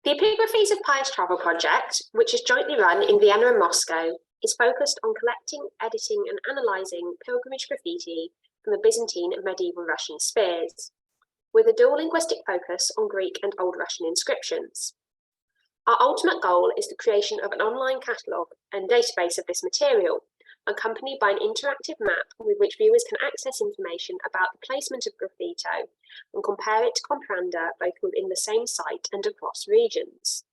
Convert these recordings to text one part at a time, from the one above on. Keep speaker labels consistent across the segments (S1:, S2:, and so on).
S1: The Epigraphies of Pious Travel project, which is jointly run in Vienna and Moscow, is focused on collecting, editing and analysing pilgrimage graffiti from the Byzantine and medieval Russian spheres, with a dual linguistic focus on Greek and Old Russian inscriptions. Our ultimate goal is the creation of an online catalogue and database of this material, accompanied by an interactive map with which viewers can access information about the placement of graffito and compare it to compranda both within the same site and across regions.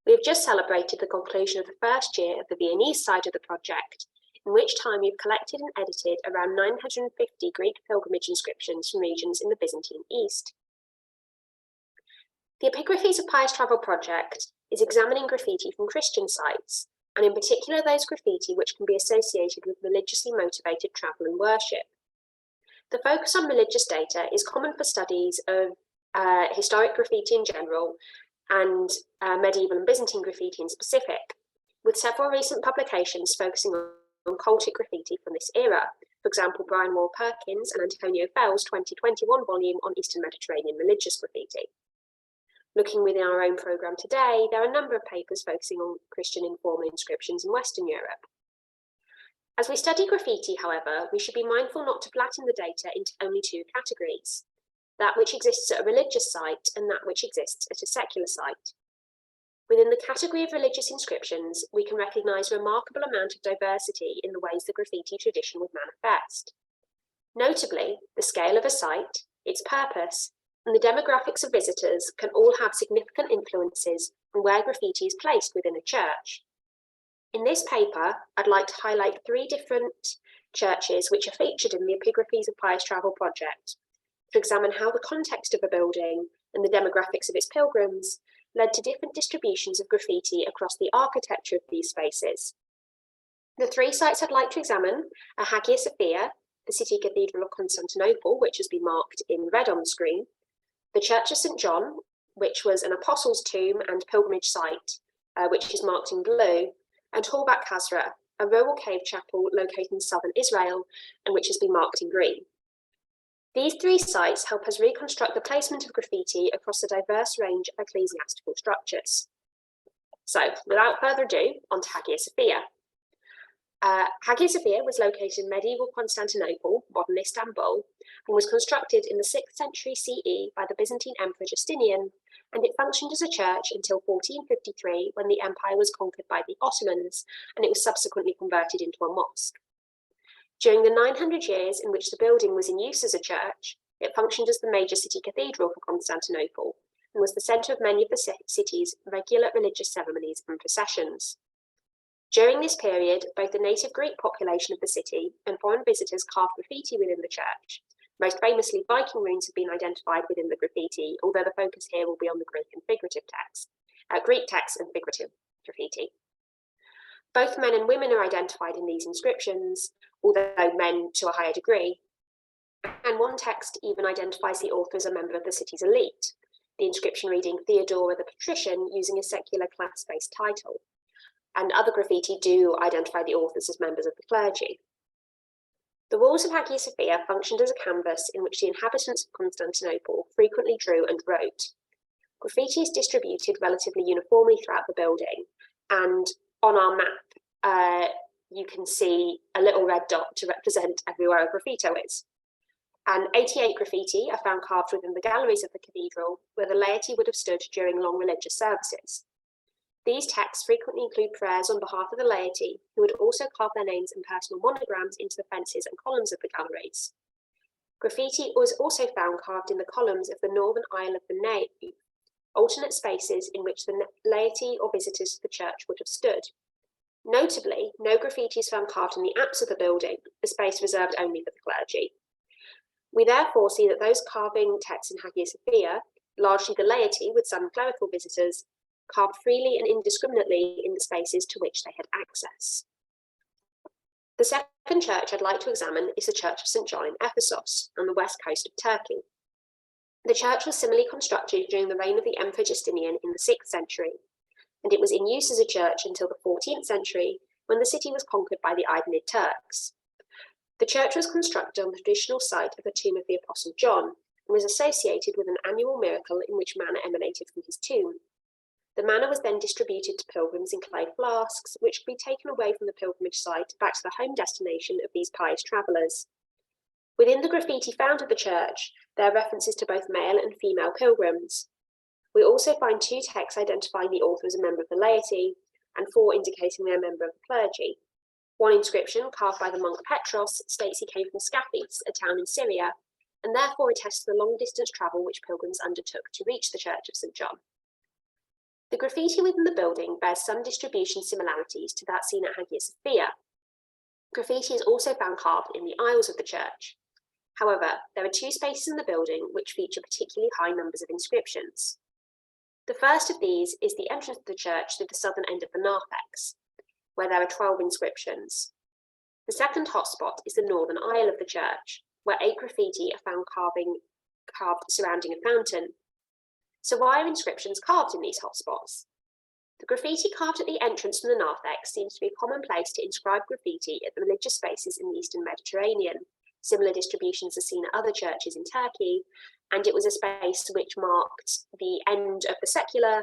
S1: We have just celebrated the conclusion of the first year of the Viennese side of the project, in which time we've collected and edited around 950 Greek pilgrimage inscriptions from regions in the Byzantine East. The Epigraphies of Pious Travel project is examining graffiti from Christian sites, and in particular those graffiti which can be associated with religiously motivated travel and worship. The focus on religious data is common for studies of historic graffiti in general and medieval and Byzantine graffiti in specific, with several recent publications focusing on cultic graffiti from this era. For example, Brian Wall Perkins and Antonio Fell's 2021 volume on Eastern Mediterranean religious graffiti. Looking within our own programme today, there are a number of papers focusing on Christian informal inscriptions in Western Europe. As we study graffiti, however, we should be mindful not to flatten the data into only two categories, that which exists at a religious site and that which exists at a secular site. Within the category of religious inscriptions, we can recognise a remarkable amount of diversity in the ways the graffiti tradition would manifest. Notably, the scale of a site, its purpose, and the demographics of visitors can all have significant influences on where graffiti is placed within a church. In this paper, I'd like to highlight three different churches which are featured in the Epigraphies of Pious Travel project to examine how the context of a building and the demographics of its pilgrims led to different distributions of graffiti across the architecture of these spaces. The three sites I'd like to examine are Hagia Sophia, the city cathedral of Constantinople, which has been marked in red on the screen, the Church of St. John, which was an apostle's tomb and pilgrimage site, which is marked in blue, and Horvat Qasra, a rural cave chapel located in southern Israel and which has been marked in green. These three sites help us reconstruct the placement of graffiti across a diverse range of ecclesiastical structures. So, without further ado, on to Hagia Sophia. Hagia Sophia was located in medieval Constantinople, modern Istanbul, and was constructed in the 6th century CE by the Byzantine Emperor Justinian, and it functioned as a church until 1453 when the empire was conquered by the Ottomans, and it was subsequently converted into a mosque. During the 900 years in which the building was in use as a church, it functioned as the major city cathedral for Constantinople, and was the centre of many of the city's regular religious ceremonies and processions. During this period, both the native Greek population of the city and foreign visitors carved graffiti within the church. Most famously, Viking runes have been identified within the graffiti, although the focus here will be on the Greek text and figurative graffiti. Both men and women are identified in these inscriptions, although men to a higher degree. And one text even identifies the author as a member of the city's elite, the inscription reading Theodora the Patrician using a secular class-based title. And other graffiti do identify the authors as members of the clergy. The walls of Hagia Sophia functioned as a canvas in which the inhabitants of Constantinople frequently drew and wrote. Graffiti is distributed relatively uniformly throughout the building, and on our map, you can see a little red dot to represent everywhere a graffito is. And 88 graffiti are found carved within the galleries of the cathedral, where the laity would have stood during long religious services. These texts frequently include prayers on behalf of the laity, who would also carve their names and personal monograms into the fences and columns of the galleries. Graffiti was also found carved in the columns of the northern aisle of the nave, alternate spaces in which the laity or visitors to the church would have stood. Notably, no graffiti is found carved in the apse of the building, a space reserved only for the clergy. We therefore see that those carving texts in Hagia Sophia, largely the laity with some clerical visitors, carved freely and indiscriminately in the spaces to which they had access. The second church I'd like to examine is the Church of St. John in Ephesos, on the west coast of Turkey. The church was similarly constructed during the reign of the Emperor Justinian in the 6th century, and it was in use as a church until the 14th century, when the city was conquered by the Idumid Turks. The church was constructed on the traditional site of the tomb of the Apostle John, and was associated with an annual miracle in which manna emanated from his tomb. The manna was then distributed to pilgrims in clay flasks, which could be taken away from the pilgrimage site back to the home destination of these pious travellers. Within the graffiti found at the church, there are references to both male and female pilgrims. We also find 2 texts identifying the author as a member of the laity, and 4 indicating they're a member of the clergy. One inscription, carved by the monk Petros, states he came from Scaphis, a town in Syria, and therefore attests to the long-distance travel which pilgrims undertook to reach the Church of St. John. The graffiti within the building bears some distribution similarities to that seen at Hagia Sophia. Graffiti is also found carved in the aisles of the church. However, there are 2 spaces in the building which feature particularly high numbers of inscriptions. The first of these is the entrance to the church through the southern end of the narthex, where there are 12 inscriptions. The second hotspot is the northern aisle of the church, where 8 graffiti are found carved surrounding a fountain. So why are inscriptions carved in these hotspots? The graffiti carved at the entrance from the narthex seems to be a common place to inscribe graffiti at the religious spaces in the Eastern Mediterranean. Similar distributions are seen at other churches in Turkey, and it was a space which marked the end of the secular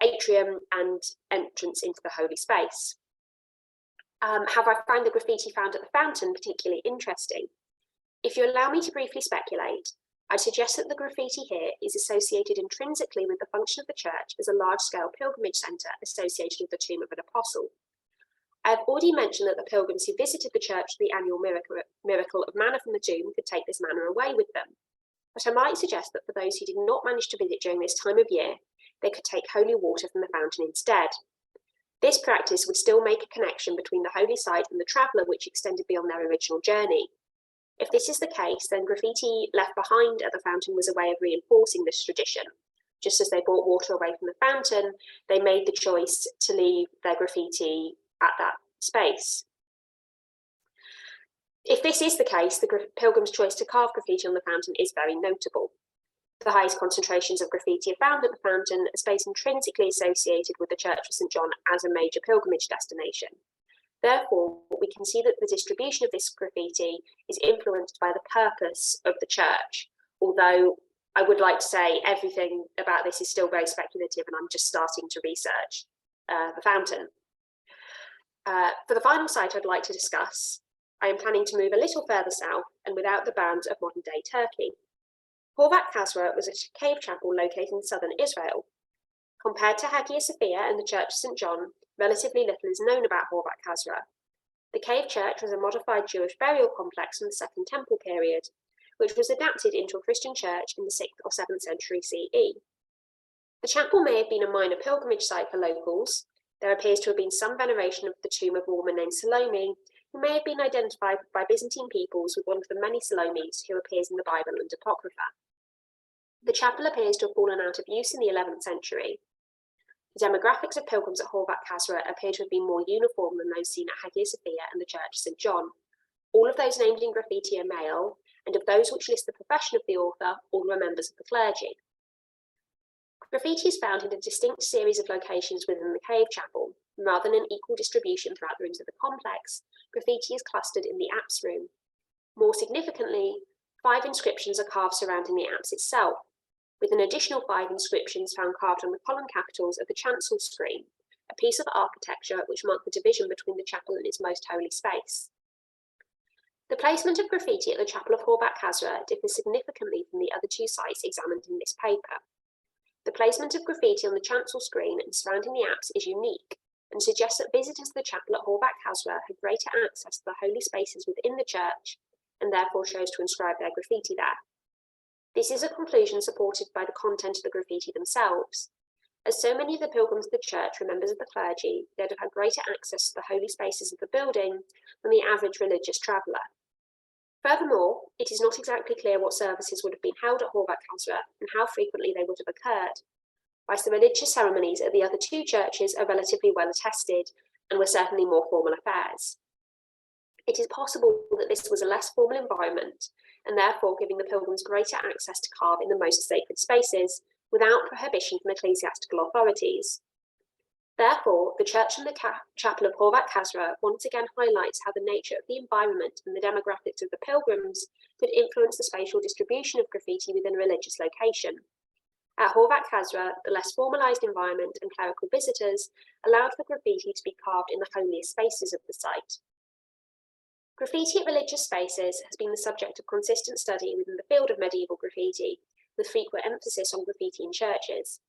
S1: atrium and entrance into the holy space. However, I find the graffiti found at the fountain particularly interesting. If you allow me to briefly speculate, I'd suggest that the graffiti here is associated intrinsically with the function of the church as a large-scale pilgrimage centre associated with the tomb of an apostle. I have already mentioned that the pilgrims who visited the church for the annual miracle of manna from the tomb could take this manna away with them. But I might suggest that for those who did not manage to visit during this time of year, they could take holy water from the fountain instead. This practice would still make a connection between the holy site and the traveller which extended beyond their original journey. If this is the case, then graffiti left behind at the fountain was a way of reinforcing this tradition. Just as they brought water away from the fountain, they made the choice to leave their graffiti at that space. If this is the case, the pilgrim's choice to carve graffiti on the fountain is very notable. The highest concentrations of graffiti are found at the fountain, a space intrinsically associated with the Church of St. John as a major pilgrimage destination. Therefore, we can see that the distribution of this graffiti is influenced by the purpose of the church, although I would like to say everything about this is still very speculative and I'm just starting to research the fountain. For the final site I'd like to discuss, I am planning to move a little further south and without the bounds of modern-day Turkey. Horvat Qasra was a cave chapel located in southern Israel. Compared to Hagia Sophia and the Church of St. John, relatively little is known about Horvat Qasra. The cave church was a modified Jewish burial complex from the Second Temple period, which was adapted into a Christian church in the 6th or 7th century CE. The chapel may have been a minor pilgrimage site for locals. There appears to have been some veneration of the tomb of a woman named Salome, who may have been identified by Byzantine peoples with one of the many Salomes who appears in the Bible and Apocrypha. The chapel appears to have fallen out of use in the 11th century. The demographics of pilgrims at Horvat Qasra appear to have been more uniform than those seen at Hagia Sophia and the Church of St. John. All of those named in graffiti are male, and of those which list the profession of the author, all were members of the clergy. Graffiti is found in a distinct series of locations within the cave chapel. Rather than an equal distribution throughout the rooms of the complex, graffiti is clustered in the apse room. More significantly, 5 inscriptions are carved surrounding the apse itself, with an additional 5 inscriptions found carved on the column capitals of the chancel screen, a piece of architecture which marked the division between the chapel and its most holy space. The placement of graffiti at the chapel of Horvat Qasra differs significantly from the other 2 sites examined in this paper. The placement of graffiti on the chancel screen and surrounding the apse is unique and suggests that visitors to the chapel at Horvat Qasra had greater access to the holy spaces within the church and therefore chose to inscribe their graffiti there. This is a conclusion supported by the content of the graffiti themselves. As so many of the pilgrims of the church were members of the clergy, they'd have had greater access to the holy spaces of the building than the average religious traveller. Furthermore, it is not exactly clear what services would have been held at Horvat Qasra and how frequently they would have occurred, whilst the religious ceremonies at the other 2 churches are relatively well attested and were certainly more formal affairs. It is possible that this was a less formal environment and therefore giving the pilgrims greater access to carve in the most sacred spaces without prohibition from ecclesiastical authorities. Therefore, the church and the chapel of Horvat Qasra once again highlights how the nature of the environment and the demographics of the pilgrims could influence the spatial distribution of graffiti within a religious location. At Horvat Qasra, the less formalised environment and clerical visitors allowed for graffiti to be carved in the holiest spaces of the site. Graffiti at religious spaces has been the subject of consistent study within the field of medieval graffiti, with frequent emphasis on graffiti in churches.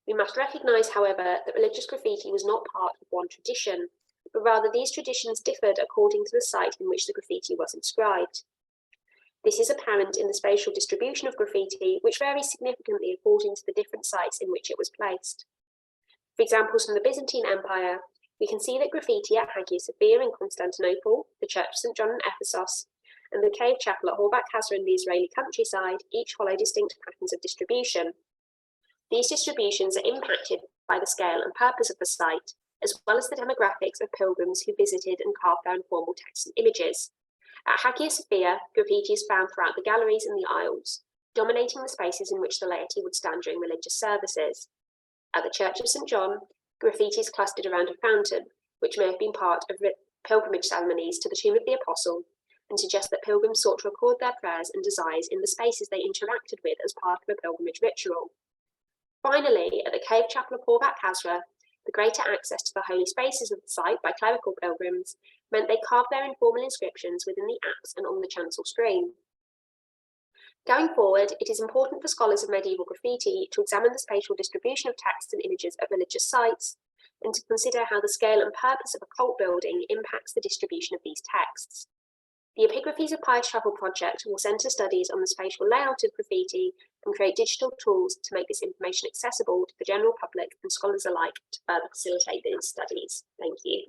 S1: We must recognise, however, that religious graffiti was not part of one tradition, but rather these traditions differed according to the site in which the graffiti was inscribed. This is apparent in the spatial distribution of graffiti, which varies significantly according to the different sites in which it was placed. For examples from the Byzantine Empire, we can see that graffiti at Hagia Sophia in Constantinople, the Church of St. John in Ephesos, and the cave chapel at Horvat Qasra in the Israeli countryside each follow distinct patterns of distribution. These distributions are impacted by the scale and purpose of the site, as well as the demographics of pilgrims who visited and carved their informal texts and images. At Hagia Sophia, graffiti is found throughout the galleries and the aisles, dominating the spaces in which the laity would stand during religious services. At the Church of St. John, graffiti is clustered around a fountain, which may have been part of pilgrimage ceremonies to the tomb of the apostle, and suggests that pilgrims sought to record their prayers and desires in the spaces they interacted with as part of a pilgrimage ritual. Finally, at the cave chapel of Horvat Qasra, the greater access to the holy spaces of the site by clerical pilgrims meant they carved their informal inscriptions within the apse and on the chancel screen. Going forward, it is important for scholars of medieval graffiti to examine the spatial distribution of texts and images at religious sites, and to consider how the scale and purpose of a cult building impacts the distribution of these texts. The Epigraphies of Pious Travel project will centre studies on the spatial layout of graffiti and create digital tools to make this information accessible to the general public and scholars alike to further facilitate these studies. Thank you.